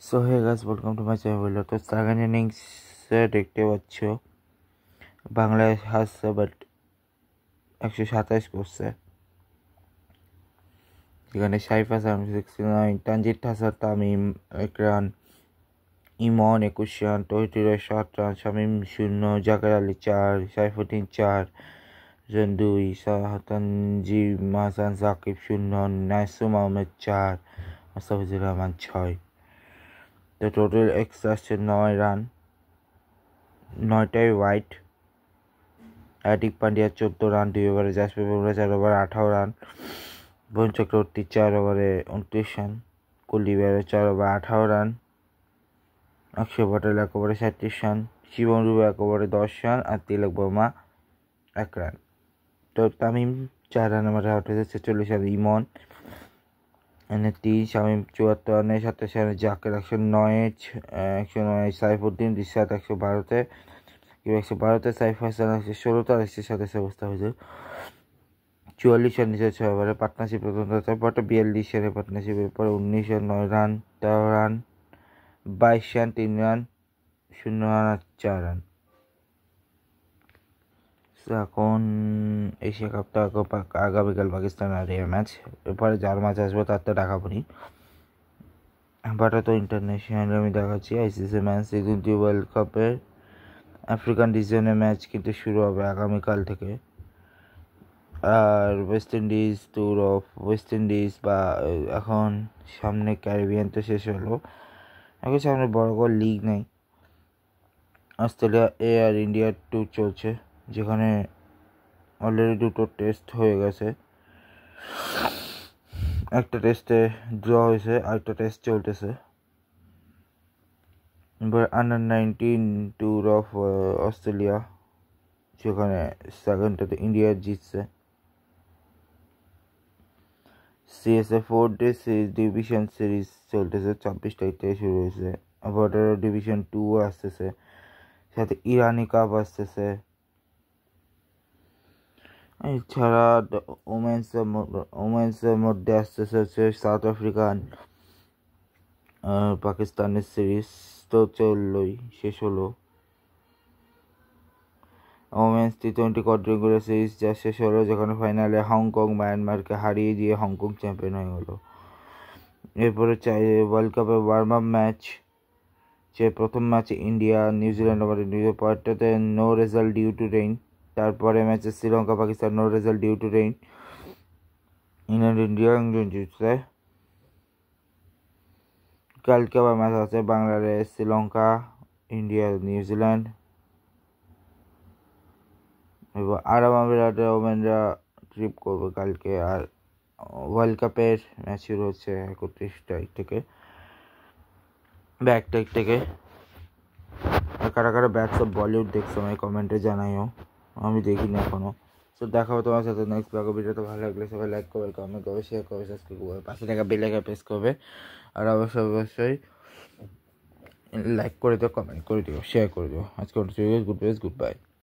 So hey guys, welcome to my channel. তো second ইনিংসে দেখতে পাচ্ছ বাংলায় হারছে, বাট 127 করছে, যেখানে Saif Hasan 69, Tanzid Hasan Tamim 1 run, Emon 21 run, Towhidur 7 run, Shamim 0, Jaker Ali 4, Saifuddin 4, জন 2, তানজিম হাসান সাকিব 0, নাইসুম আহমেদ 4, মোস্তাফিজুর রহমান 6। তো টোটাল এক্সট্রা আসছে 9 রান, 9টাই ওয়াইড। হার্দিক পান্ডিয়া 14 রান 2 ওভারে, জাসপ্রীত বুমরাহ 4 ওভারে 18 রান, বরুণ চক্রবর্তী 4 ওভারে 29 রান, কুলদীপ যাদব 4 ওভারে 18 রান, অক্ষর পটেল 1 ওভারে 37 রান, শিবম দুবে 1 ওভারে 10 রান, আর তিলক বর্মা 1 রান। তো তামিম 4 রানের মাঠে আউট হয়েছে 46 রান, ইমন 3, শামীম 74 রানে 27 রানে, জাকের 109, সাইফুদ্দিন রিশাদ 112তে, 112তে, সাইফ হাসান 116তে, আর 127 অবস্থা হয়েছে 44 রান নিচে 6 ওভারে। পার্টনারশিপ প্রথম 42 রানে পার্টনারশিপের পরে 19 run 9 run 13 run 22 run 3 run 0 run আর 4 রান। এখন এশিয়া কাপটা আগামীকাল পাকিস্তান আর এর ম্যাচ, এরপরে যার ম্যাচ আসবে তার তো দেখাবনি, বাট তো ইন্টারন্যাশনাল আমি দেখাচ্ছি। আইসিসি ম্যাচ T20 ওয়ার্ল্ড কাপের আফ্রিকান রিজনের ম্যাচ কিন্তু শুরু হবে আগামীকাল থেকে। আর West Indies tour of West Indies, বা এখন সামনে ক্যারিবিয়ান তো শেষ হলো, এখন সামনে বড় করে লিগ নেই। অস্ট্রেলিয়া আর ইন্ডিয়ার ট্যুর চলছে, যেখানে অলরেডি 2টো টেস্ট হয়ে গেছে, একটা টেস্টে ড্র হয়েছে, আরেকটা টেস্ট চলতেছে। এবার আন্ডার-19 ট্যুর অফ অস্ট্রেলিয়া, যেখানে সেকেন্ডটাতে ইন্ডিয়া জিতছে। CSA 4-day series division series চলতেছে, 24 তারিখ থেকে শুরু হয়েছে। আবার ডিভিশন 2 আসতেছে, সাথে ইরানি কাপ আসতেছে। এছাড়া ওমেন্সের মধ্যে আসতেছে হচ্ছে সাউথ আফ্রিকান পাকিস্তানের সিরিজ, তো চললোই, শেষ হলো। ওমেন্স T20 কোয়াড্রিলাটারাল সিরিজ যা শেষ হলো, যেখানে ফাইনালে হংকং মায়ানমারকে হারিয়ে দিয়ে হংকং চ্যাম্পিয়ন হয়ে গেল। এরপরে ওয়ার্ল্ড কাপের ওয়ার্ম আপ ম্যাচ, যে প্রথম ম্যাচে ইন্ডিয়া নিউজিল্যান্ড ওভারে পরেরটাতে no result due to rain. তারপরে ম্যাচে Sri Lanka Pakistan no result due to rain, India জিতছে। কালকে আবার ম্যাচ আছে বাংলাদেশ শ্রীলঙ্কা, ইন্ডিয়া নিউজিল্যান্ড। এবার আরব আমিরাতে ওমেনরা ট্রিপ করবে কালকে। আর ওয়ার্ল্ড কাপের ম্যাচ শুরু হচ্ছে 31 তারিখ থেকে, 1 তারিখ থেকে। আর কারা কারা ব্যাটস অফ বলিউড দেখছো আমি কমেন্টে জানাইও, আমি দেখিনি এখনো। তো দেখাবো তোমার সাথে নেক্সট ব্লগ। ভিডিওটা ভালো লাগলে সবাই লাইক করবে, কমেন্ট করবে, শেয়ার করবে, সাবস্ক্রাইব করবে, পাশে থাকা বেল আইকন প্রেস করবে। আর অবশ্যই লাইক করে দিও, কমেন্ট করে দিও, শেয়ার করে দিও। আজকে গুড বাই।